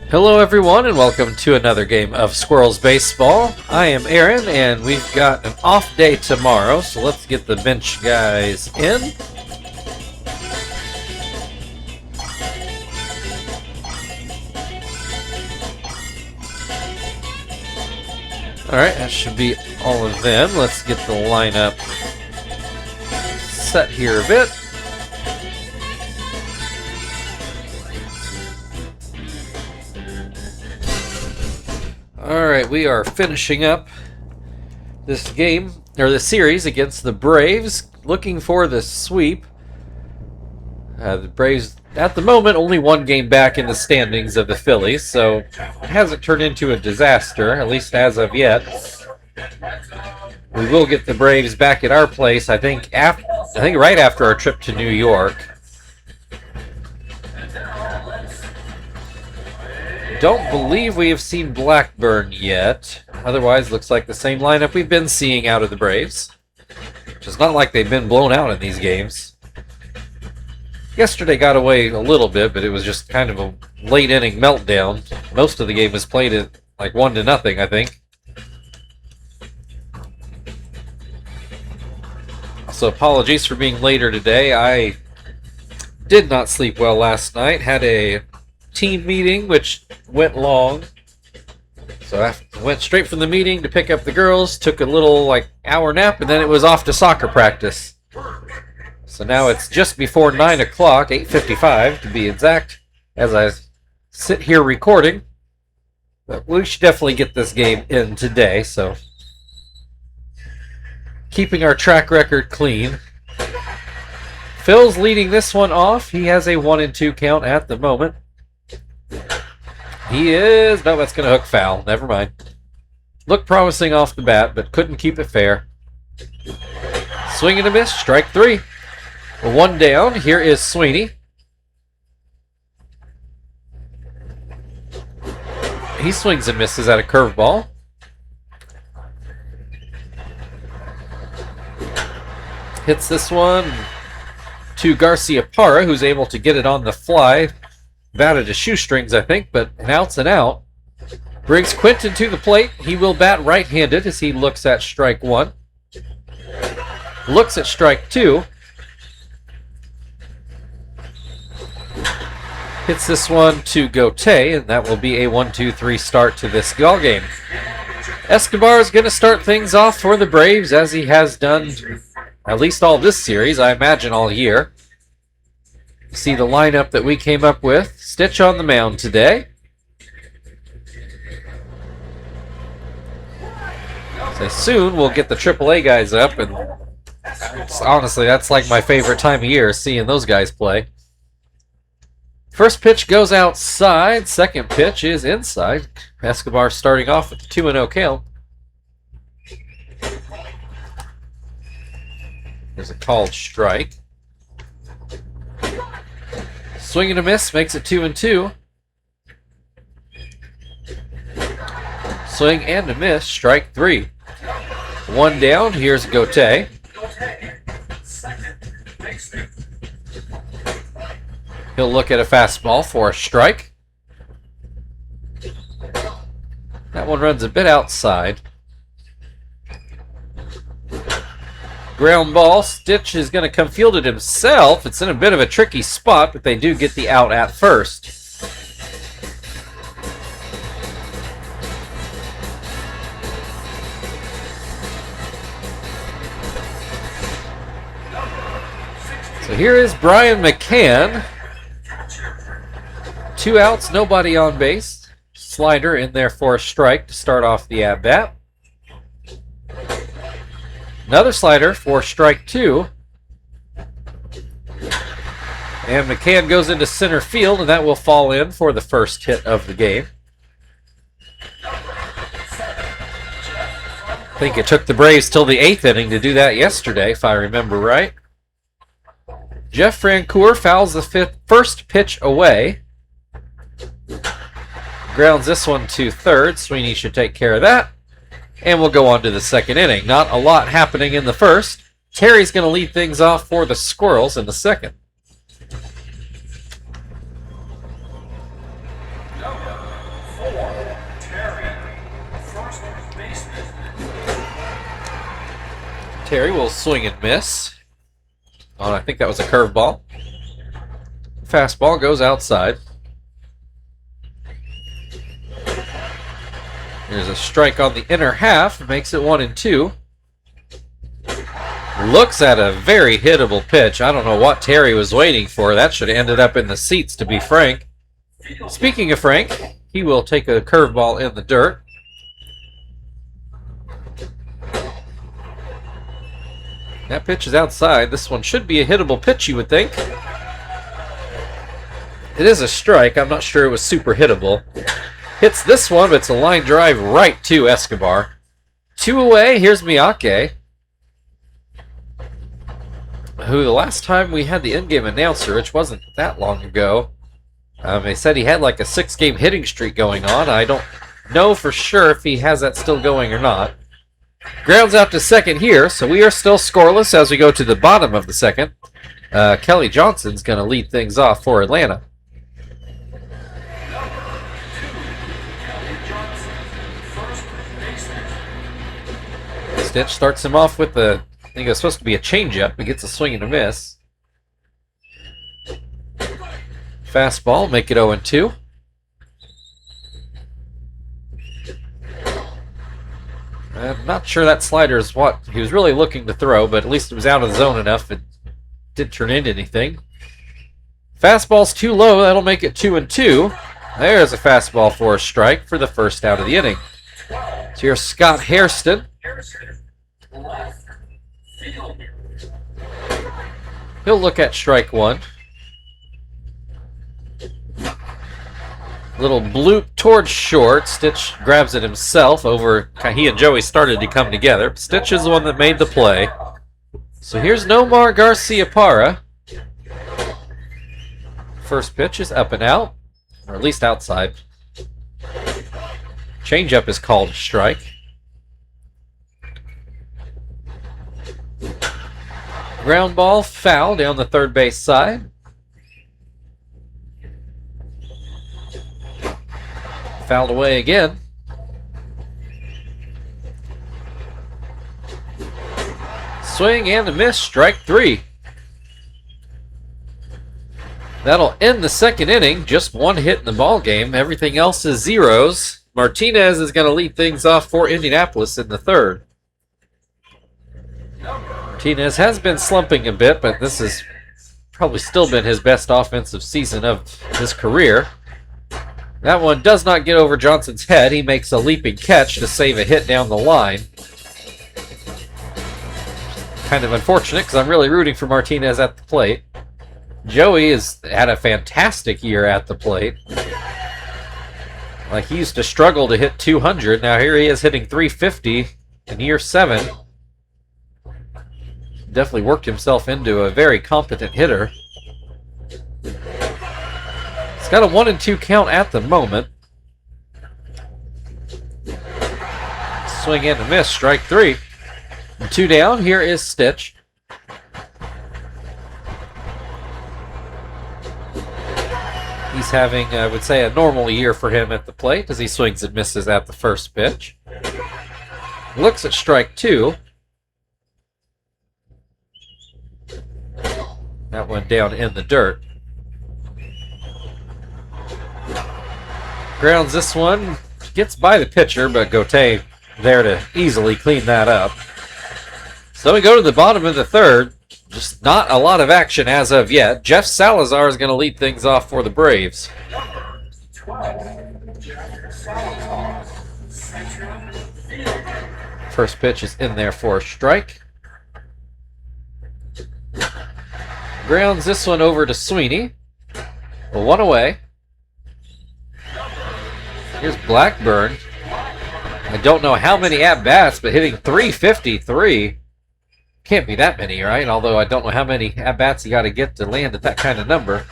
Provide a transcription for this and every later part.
Hello everyone and welcome to another game of Squirrels Baseball. I am Aaron and we've got an off day tomorrow, so let's get the bench guys in. Alright, that should be all of them. Let's get the lineup set here a bit. Alright, we are finishing up this game, or the series against the Braves, looking for the sweep. The Braves, at the moment, only one game back in the standings of the Phillies, so it hasn't turned into a disaster, at least as of yet. We will get the Braves back at our place, I think right after our trip to New York. Don't believe we have seen Blackburn yet. Otherwise, looks like the same lineup we've been seeing out of the Braves. Which is not like they've been blown out in these games. Yesterday got away a little bit, but it was just kind of a late inning meltdown. Most of the game was played at like 1-0, I think. So apologies for being later today. I did not sleep well last night. Had a team meeting which went long, so I went straight from the meeting to pick up the girls, took a little hour nap, and then it was off to soccer practice. So now it's just before 9 o'clock, 8:55 to be exact, as I sit here recording. But we should definitely get this game in today, so keeping our track record clean. Phil's leading this one off. He has a 1-2 count at the moment. He is... No, that's going to hook foul. Never mind. Looked promising off the bat, but couldn't keep it fair. Swing and a miss. Strike three. One down. Here is Sweeney. He swings and misses at a curveball. Hits this one to Garcia Parra, who's able to get it on the fly. Batted to shoestrings, I think, but an out's an out. Brings Quinton to the plate. He will bat right-handed as he looks at strike one. Looks at strike two. Hits this one to Gotay, and that will be a 1-2-3 start to this ball game. Escobar is going to start things off for the Braves, as he has done at least all this series, I imagine all year. See the lineup that we came up with. Stitch on the mound today. So soon we'll get the AAA guys up, and honestly, that's like my favorite time of year, seeing those guys play. First pitch goes outside. Second pitch is inside. Escobar starting off with the 2-0 count. There's a called strike. Swing and a miss makes it 2-2. Swing and a miss, strike three. One down, here's Gotay. He'll look at a fastball for a strike. That one runs a bit outside. Ground ball. Stitch is going to come field it himself. It's in a bit of a tricky spot, but they do get the out at first. So here is Brian McCann. 2 outs, nobody on base. Slider in there for a strike to start off the at-bat. Another slider for strike two. And McCann goes into center field, and that will fall in for the first hit of the game. I think it took the Braves till the 8th inning to do that yesterday, if I remember right. Jeff Francoeur fouls the first pitch away. Grounds this one to third. Sweeney should take care of that. And we'll go on to the second inning. Not a lot happening in the first. Terry's going to lead things off for the Squirrels in the second. Terry will swing and miss. Oh, I think that was a curveball. Fastball goes outside. There's a strike on the inner half, makes it 1-2. Looks at a very hittable pitch. I don't know what Terry was waiting for. That should have ended up in the seats, to be frank. Speaking of Frank, he will take a curveball in the dirt. That pitch is outside. This one should be a hittable pitch, you would think. It is a strike. I'm not sure it was super hittable. Hits this one, but it's a line drive right to Escobar. 2 away. Here's Miyake, who the last time we had the in-game announcer, which wasn't that long ago, they said he had like a 6-game hitting streak going on. I don't know for sure if he has that still going or not. Grounds out to second here, so we are still scoreless as we go to the bottom of the second. Kelly Johnson's going to lead things off for Atlanta. Stitch starts him off with the, I think it was supposed to be a changeup. He gets a swing and a miss. Fastball, make it 0-2. I'm not sure that slider is what he was really looking to throw, but at least it was out of the zone enough. It didn't turn into anything. Fastball's too low. That'll make it 2-2. There's a fastball for a strike for the first out of the inning. So here's Scott Hairston. He'll look at strike one. Little bloop towards short. Stitch grabs it himself over. He and Joey started to come together. Stitch is the one that made the play. So here's Nomar Garciaparra. First pitch is up and out, or at least outside. Changeup is called a strike. Ground ball, foul down the third base side. Fouled away again. Swing and a miss, strike 3. That'll end the second inning. Just one hit in the ball game. Everything else is zeros. Martinez is going to lead things off for Indianapolis in the third. Martinez has been slumping a bit, but this has probably still been his best offensive season of his career. That one does not get over Johnson's head. He makes a leaping catch to save a hit down the line. Kind of unfortunate because I'm really rooting for Martinez at the plate. Joey has had a fantastic year at the plate. Like, he used to struggle to hit 200. Now here he is hitting 350 in year 7. Definitely worked himself into a very competent hitter. It's got a 1-2 count at the moment. Swing and a miss, strike 3. 2 down, here is Stitch. He's having, I would say, a normal year for him at the plate as he swings and misses at the first pitch. Looks at strike 2. That one down in the dirt. Grounds this one, gets by the pitcher, but Gauthier there to easily clean that up. So we go to the bottom of the third. Just not a lot of action as of yet. Jeff Salazar is going to lead things off for the Braves. First pitch is in there for a strike. Grounds this one over to Sweeney. 1 away. Here's Blackburn. I don't know how many at-bats, but hitting 353. Can't be that many, right? Although I don't know how many at-bats you got to get to land at that kind of number.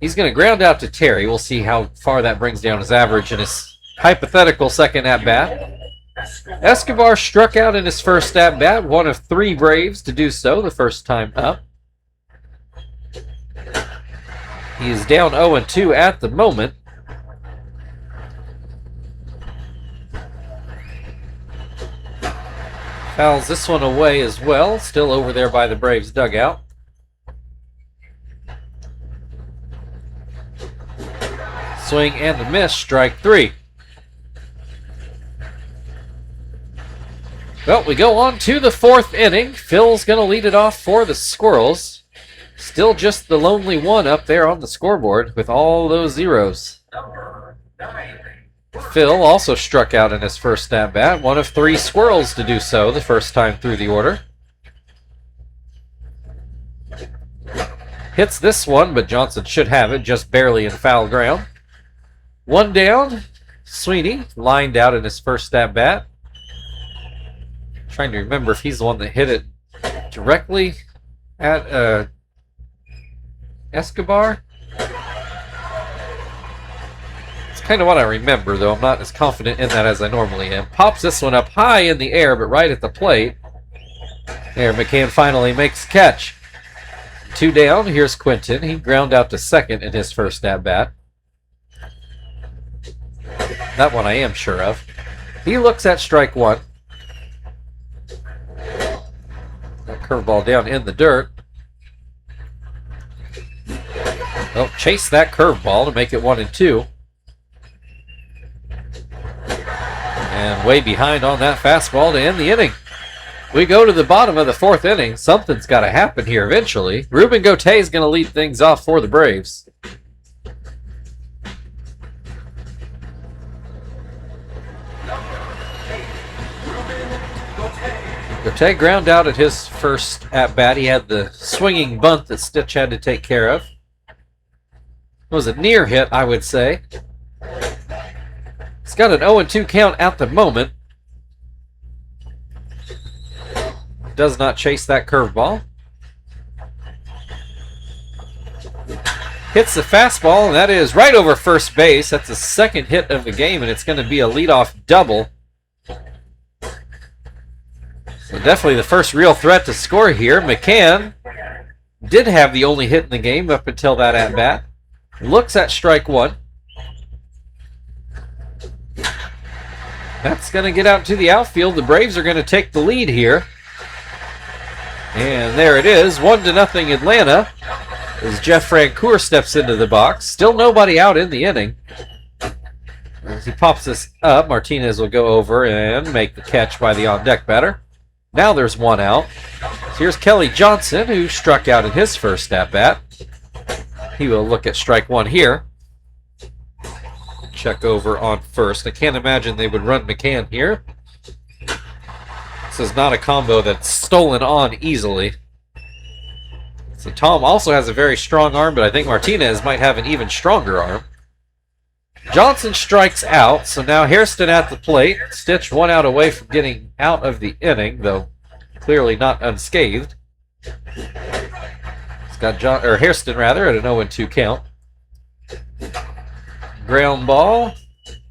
He's going to ground out to Terry. We'll see how far that brings down his average in his hypothetical second at-bat. Escobar struck out in his first at-bat, one of 3 Braves to do so the first time up. He is down 0-2 at the moment. Fouls this one away as well. Still over there by the Braves dugout. Swing and a miss, strike 3. Well, we go on to the 4th inning. Phil's going to lead it off for the Squirrels. Still just the lonely one up there on the scoreboard with all those zeros. Phil also struck out in his first at-bat, one of 3 Squirrels to do so the first time through the order. Hits this one, but Johnson should have it, just barely in foul ground. 1 down. Sweeney lined out in his first at-bat. Trying to remember if he's the one that hit it directly at Escobar. It's kind of what I remember, though. I'm not as confident in that as I normally am. Pops this one up high in the air, but right at the plate. There, McCann finally makes the catch. 2 down. Here's Quinton. He ground out to second in his first at-bat. That one I am sure of. He looks at strike 1. That curveball down in the dirt. Oh, chase that curveball to make it 1-2. And way behind on that fastball to end the inning. We go to the bottom of the 4th inning. Something's got to happen here eventually. Ruben Gauthier is going to lead things off for the Braves. Gauthier ground out at his first at-bat. He had the swinging bunt that Stitch had to take care of. It was a near hit, I would say. He's got an 0-2 count at the moment. Does not chase that curveball. Hits the fastball, and that is right over first base. That's the 2nd hit of the game, and it's going to be a leadoff double. So definitely the first real threat to score here. McCann did have the only hit in the game up until that at-bat. Looks at strike 1. That's going to get out to the outfield. The Braves are going to take the lead here. And there it is, 1-0 Atlanta. As Jeff Francoeur steps into the box. Still nobody out in the inning. As he pops this up, Martinez will go over and make the catch by the on-deck batter. Now there's 1 out. So here's Kelly Johnson, who struck out in his first at-bat. He will look at strike 1 here. Check over on first. I can't imagine they would run McCann here. This is not a combo that's stolen on easily. So Tom also has a very strong arm, but I think Martinez might have an even stronger arm. Johnson strikes out, so now Hairston at the plate. Stitch 1 out away from getting out of the inning, though clearly not unscathed. It's got Hairston rather at an 0-2 count. Ground ball.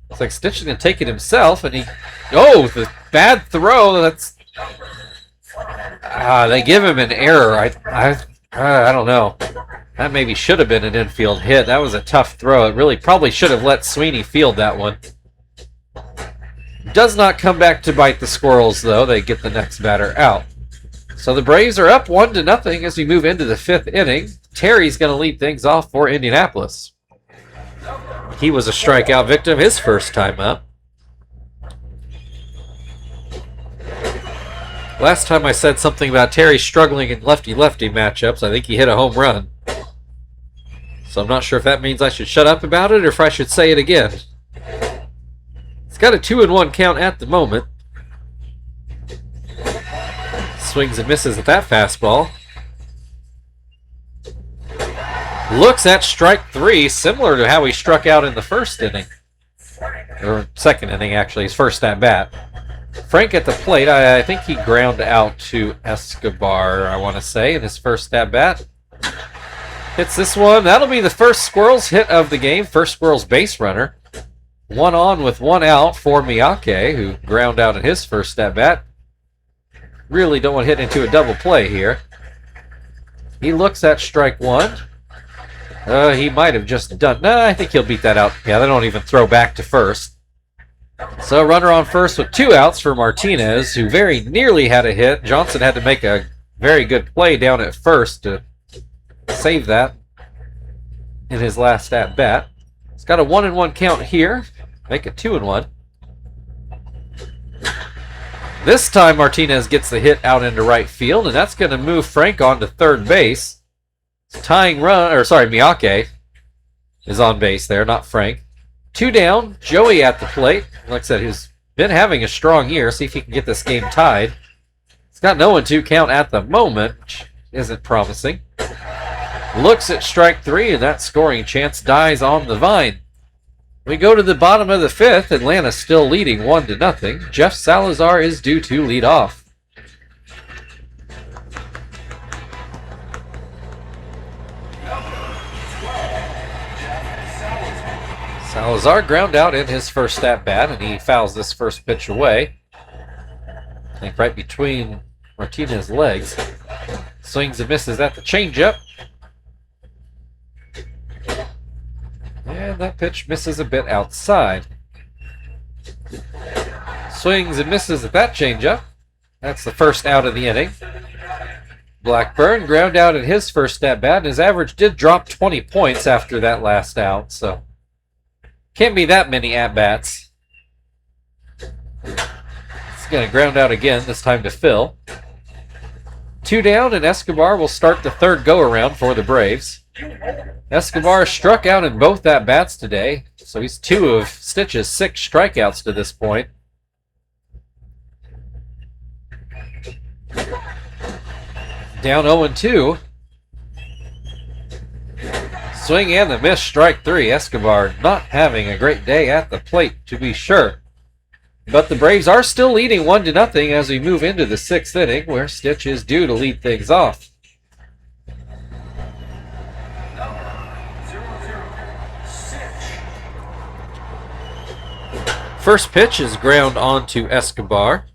Looks like Stitch is going to take it himself, and he... Oh, the bad throw. That's... they give him an error. I don't know. That maybe should have been an infield hit. That was a tough throw. It really probably should have let Sweeney field that one. Does not come back to bite the Squirrels, though. They get the next batter out. So the Braves are up 1-0 as we move into the 5th inning. Terry's going to lead things off for Indianapolis. He was a strikeout victim his first time up. Last time I said something about Terry struggling in lefty-lefty matchups, I think he hit a home run. So I'm not sure if that means I should shut up about it or if I should say it again. It's got a 2-1 count at the moment. Swings and misses at that fastball. Looks at strike 3, similar to how he struck out in the first inning. Or second inning, actually, his first at-bat. Frank at the plate, I think he ground out to Escobar, I want to say, in his first at-bat. Hits this one. That'll be the first Squirrels hit of the game. First Squirrels base runner. 1 on with 1 out for Miyake, who ground out in his first at-bat. Really don't want to hit into a double play here. He looks at strike 1. He might have just done... No, I think he'll beat that out. Yeah, they don't even throw back to first. So runner on first with 2 outs for Martinez, who very nearly had a hit. Johnson had to make a very good play down at first to save that in his last at bat. He's got a 1-1 count here. Make it 2-1. This time Martinez gets the hit out into right field, and that's going to move Frank on to third base. Tying run, or sorry, Miyake is on base there, not Frank. 2 down, Joey at the plate. Like I said, he's been having a strong year. See if he can get this game tied. He's got no 1-2 count at the moment, which isn't promising. Looks at strike 3, and that scoring chance dies on the vine. We go to the bottom of the 5th. Atlanta still leading 1-0. Jeff Salazar is due to lead off. Salazar ground out in his first at bat, and he fouls this first pitch away. I think right between Martinez's legs. Swings and misses at the changeup. And that pitch misses a bit outside. Swings and misses at that changeup. That's the first out of the inning. Blackburn ground out in his first at bat, and his average did drop 20 points after that last out, so can't be that many at bats. It's going to ground out again, this time to Phil. 2 down, and Escobar will start the third go-around for the Braves. Escobar struck out in both at-bats today, so he's 2 of Stitch's 6 strikeouts to this point. Down 0-2. Swing and a miss, strike 3. Escobar not having a great day at the plate, to be sure. But the Braves are still leading 1-0 as we move into the 6th inning, where Stitch is due to lead things off. First pitch is ground onto Escobar.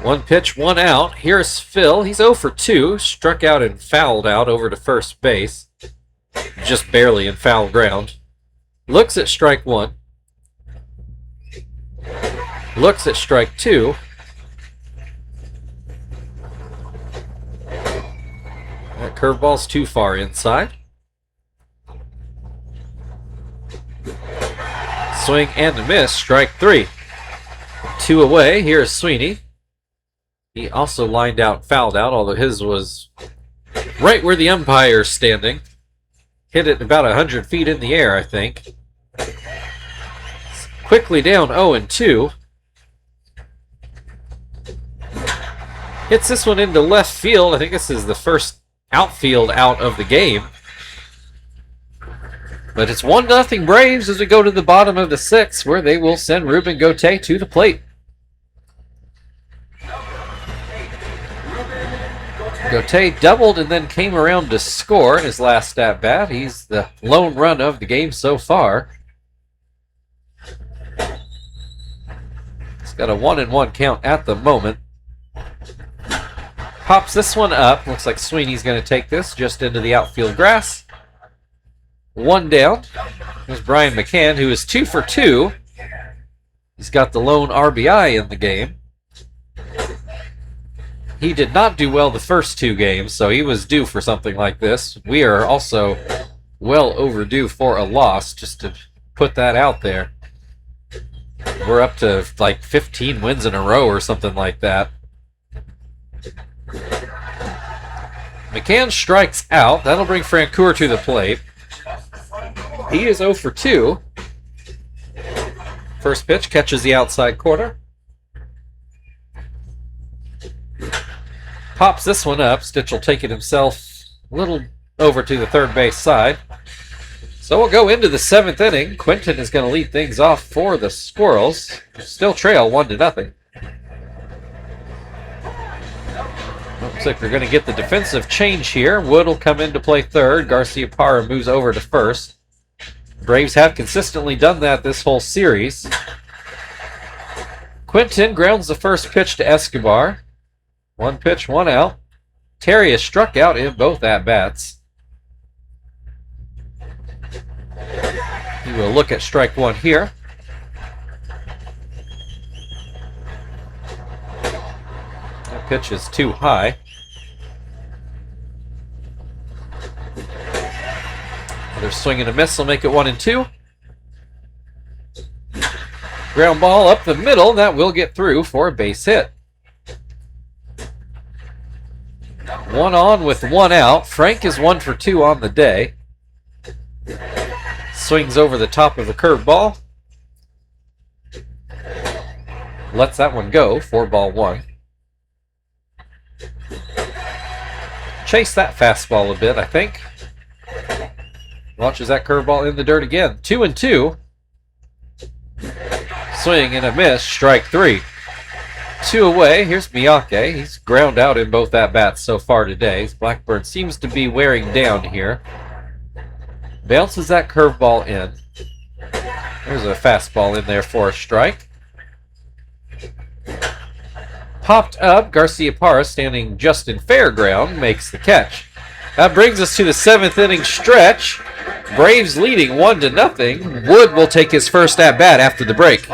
1 pitch, 1 out. Here's Phil. He's 0 for 2. Struck out and fouled out over to first base. Just barely in foul ground. Looks at strike 1. Looks at strike 2. That curveball's too far inside. Swing and a miss, strike 3. 2 away. Here's Sweeney. He also lined out, fouled out, although his was right where the umpire's standing. Hit it about 100 feet in the air, I think. Quickly down 0-2. Hits this one into left field. I think this is the first outfield out of the game. But it's 1-0 Braves as we go to the bottom of the 6th, where they will send Ruben Gauthier to the plate. Gauthier doubled and then came around to score in his last at-bat. He's the lone run of the game so far. He's got a 1-1 count at the moment. Pops this one up. Looks like Sweeney's going to take this just into the outfield grass. 1 down. There's Brian McCann, who is 2 for 2. He's got the lone RBI in the game. He did not do well the first 2 games, so he was due for something like this. We are also well overdue for a loss, just to put that out there. We're up to like 15 wins in a row or something like that. McCann strikes out. That'll bring Francoeur to the plate. He is 0 for 2. First pitch catches the outside corner. Pops this one up. Stitch will take it himself a little over to the third base side. So we'll go into the 7th inning. Quinton is going to lead things off for the Squirrels. Still trail 1-0. Looks like we're going to get the defensive change here. Wood will come in to play third. Garcia Parra moves over to first. Braves have consistently done that this whole series. Quinton grounds the first pitch to Escobar. 1 pitch, 1 out. Terry is struck out in both at-bats. He will look at strike 1 here. pitch is too high. Another swing and a miss will make it 1-2. Ground ball up the middle. That will get through for a base hit. 1 on with 1 out. Frank is 1 for 2 on the day. Swings over the top of the curveball. Lets that one go. 4-1. Chase that fastball a bit, I think. Launches that curveball in the dirt again. 2-2. Swing and a miss. Strike 3. 2 away. Here's Miyake. He's ground out in both at-bats so far today. Blackburn seems to be wearing down here. Bounces that curveball in. There's a fastball in there for a strike. Popped up. Garcia Parra, standing just in fair ground, makes the catch. That brings us to the 7th inning stretch. Braves leading 1-0. Wood will take his first at-bat after the break.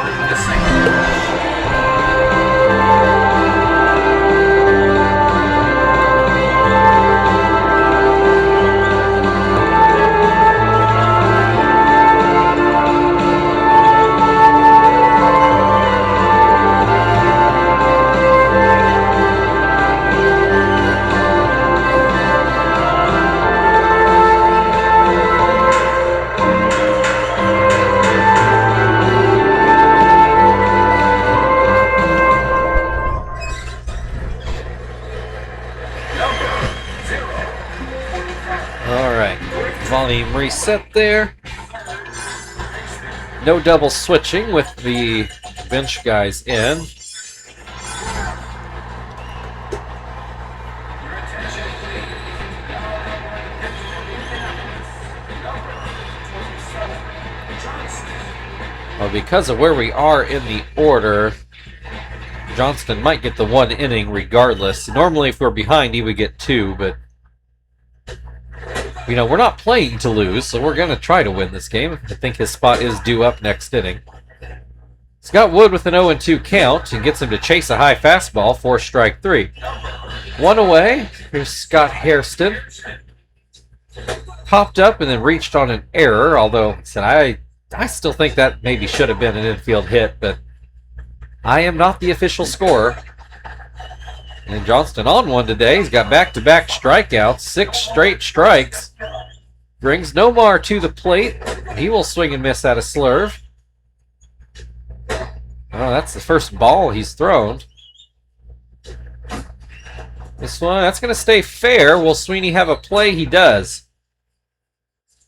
Volume reset there. No double switching with the bench guys in. Well, because of where we are in the order, Johnston might get the 1 inning regardless. Normally if we're behind he would get 2, but you know, we're not playing to lose, so we're going to try to win this game. I think his spot is due up next inning. Scott Wood with an 0-2 count and gets him to chase a high fastball for strike 3. 1 away. Here's Scott Hairston. Popped up and then reached on an error, although I still think that maybe should have been an infield hit, but I am not the official scorer. And Johnston on one today. He's got back-to-back strikeouts, 6 straight strikes. Brings Nomar to the plate. He will swing and miss at a slurve. Oh, that's the first ball he's thrown. This one, that's going to stay fair. Will Sweeney have a play? He does.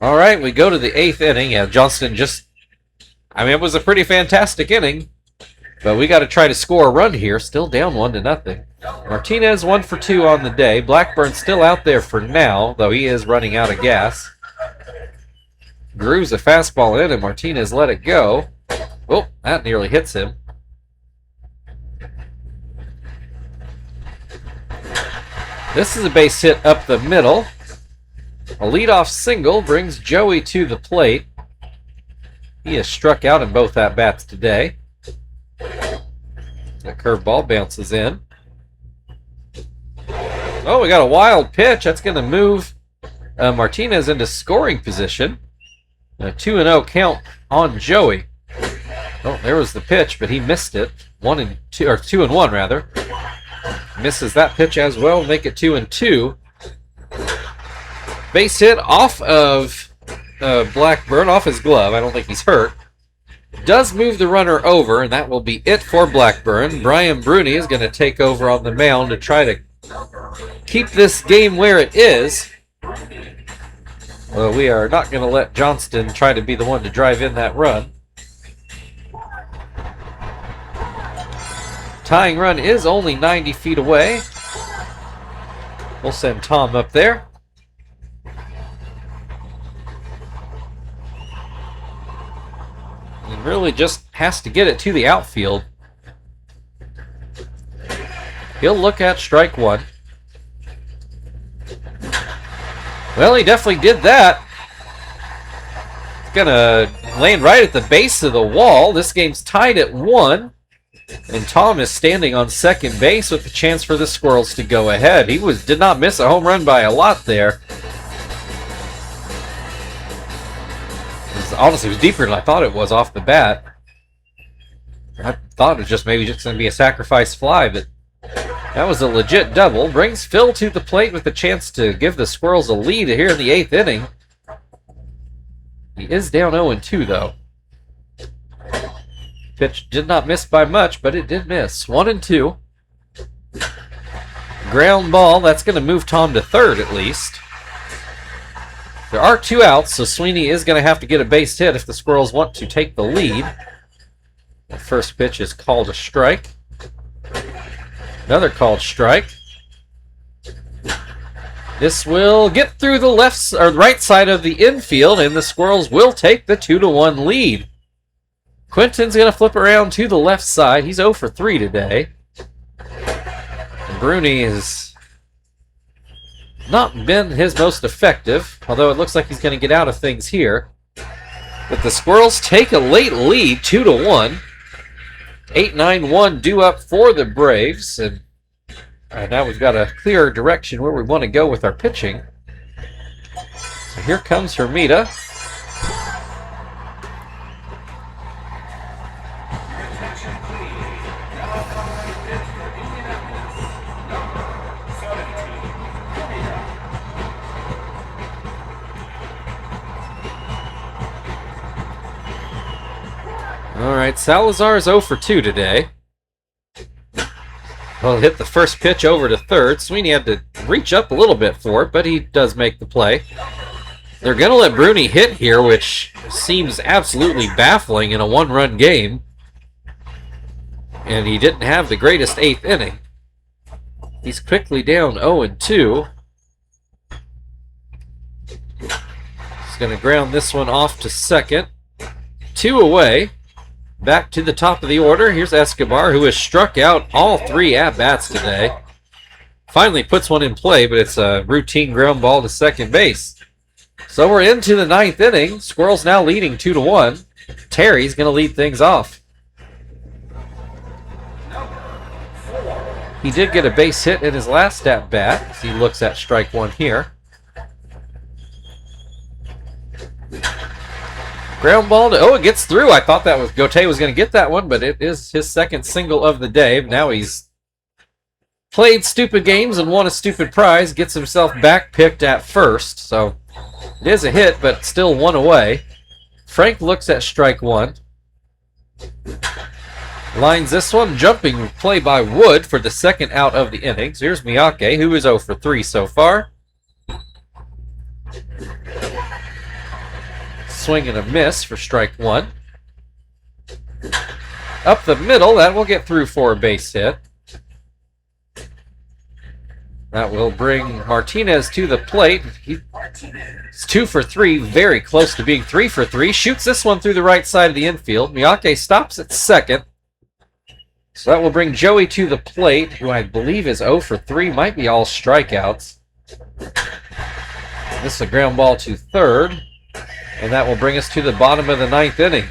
All right, we go to the 8th inning. Yeah, Johnston it was a pretty fantastic inning. But we got to try to score a run here. Still down 1-0. Martinez 1 for 2 on the day. Blackburn still out there for now, though he is running out of gas. Grooves a fastball in, and Martinez let it go. Oh, that nearly hits him. This is a base hit up the middle. A leadoff single brings Joey to the plate. He has struck out in both at-bats today. That curveball bounces in. Oh, we got a wild pitch. That's going to move Martinez into scoring position. A 2-0 count on Joey. Oh, there was the pitch, but he missed it. 2-1 rather. Misses that pitch as well. Make it 2-2. Base hit off of Blackburn, off his glove. I don't think he's hurt. Does move the runner over, and that will be it for Blackburn. Brian Bruni is going to take over on the mound to try to keep this game where it is. Well, we are not going to let Johnston try to be the one to drive in that run. Tying run is only 90 feet away. We'll send Tom up there. And really just has to get it to the outfield. He'll look at strike 1. Well, he definitely did that. It's gonna land right at the base of the wall. This game's tied at 1. And Tom is standing on second base with the chance for the Squirrels to go ahead. He did not miss a home run by a lot there. Honestly, it was deeper than I thought it was off the bat. I thought it was just maybe just going to be a sacrifice fly, but that was a legit double. Brings Phil to the plate with the chance to give the Squirrels a lead here in the 8th inning. He is down 0-2, though. Pitch did not miss by much, but it did miss. 1-2. Ground ball. That's going to move Tom to third at least. There are 2 outs, so Sweeney is going to have to get a base hit if the Squirrels want to take the lead. The first pitch is called a strike. Another called strike. This will get through the left or right side of the infield, and the Squirrels will take the 2-1 lead. Quinton's going to flip around to the left side. He's 0 for 3 today. And Bruni has not been his most effective, although it looks like he's going to get out of things here. But the Squirrels take a late lead, 2-1. 8-9-1 due up for the Braves. And now we've got a clearer direction where we want to go with our pitching. So here comes Hermida. All right, Salazar is 0 for 2 today. Well, hit the first pitch over to third. Sweeney had to reach up a little bit for it, but he does make the play. They're going to let Bruni hit here, which seems absolutely baffling in a one-run game. And he didn't have the greatest 8th inning. He's quickly down 0-2. He's going to ground this one off to second. 2 away. Back to the top of the order. Here's Escobar, who has struck out all 3 at-bats today. Finally puts one in play, but it's a routine ground ball to second base. So we're into the 9th inning. Squirrels now leading 2-1. Terry's going to lead things off. He did get a base hit in his last at-bat, as he looks at strike 1 here. Ground ball to, it gets through. I thought that was Gauthier was going to get that one, but it is his second single of the day. Now he's played stupid games and won a stupid prize. Gets himself back picked at first. So it is a hit, but still 1 away. Frank looks at strike 1. Lines this one. Jumping play by Wood for the second out of the innings. Here's Miyake, who is 0 for 3 so far. Swing and a miss for strike 1. Up the middle, that will get through for a base hit. That will bring Martinez to the plate. He's 2 for 3, very close to being 3 for 3. Shoots this one through the right side of the infield. Miyake stops at second. So that will bring Joey to the plate, who I believe is 0 for 3, might be all strikeouts. This is a ground ball to third. And that will bring us to the bottom of the 9th inning.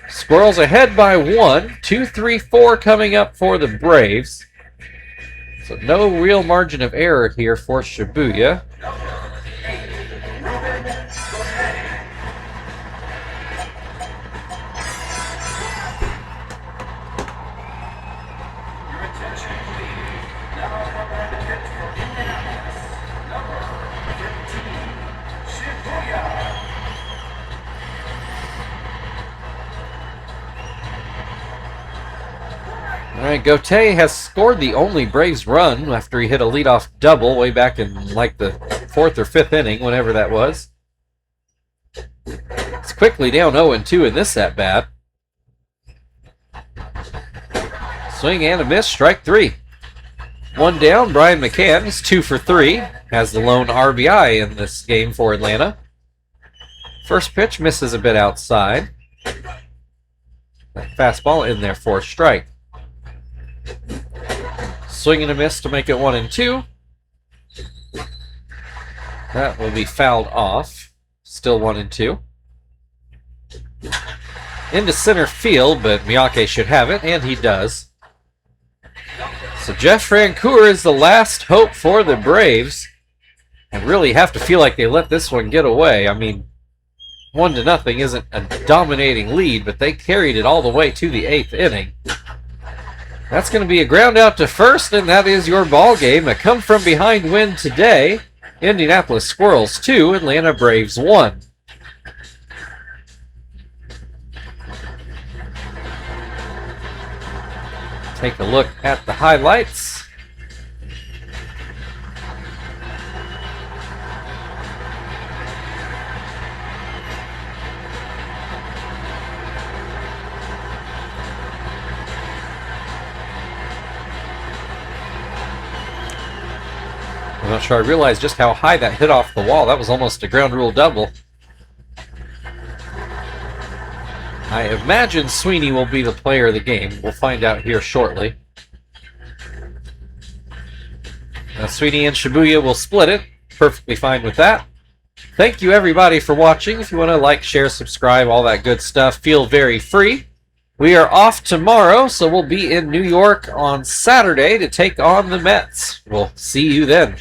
Squirrels ahead by 1. 2, 3, 4 coming up for the Braves. So no real margin of error here for Shibuya. All right, Gauthier has scored the only Braves run after he hit a leadoff double way back in like the 4th or 5th inning, whenever that was. It's quickly down 0-2 in this at-bat. Swing and a miss, strike 3. 1 down, Brian McCann is 2 for 3, has the lone RBI in this game for Atlanta. First pitch misses a bit outside. That fastball in there for a strike. Swing and a miss to make it 1-2. That will be fouled off. Still 1-2. Into center field, but Miyake should have it, and he does. So Jeff Francoeur is the last hope for the Braves. I really have to feel like they let this one get away. I mean, 1-0 isn't a dominating lead, but they carried it all the way to the 8th inning. That's going to be a ground out to first, and that is your ball game. A come-from-behind win today. Indianapolis Squirrels 2, Atlanta Braves 1. Take a look at the highlights. I'm not sure I realized just how high that hit off the wall. That was almost a ground rule double. I imagine Sweeney will be the player of the game. We'll find out here shortly. Sweeney and Shibuya will split it. Perfectly fine with that. Thank you everybody for watching. If you want to like, share, subscribe, all that good stuff, feel very free. We are off tomorrow, so we'll be in New York on Saturday to take on the Mets. We'll see you then.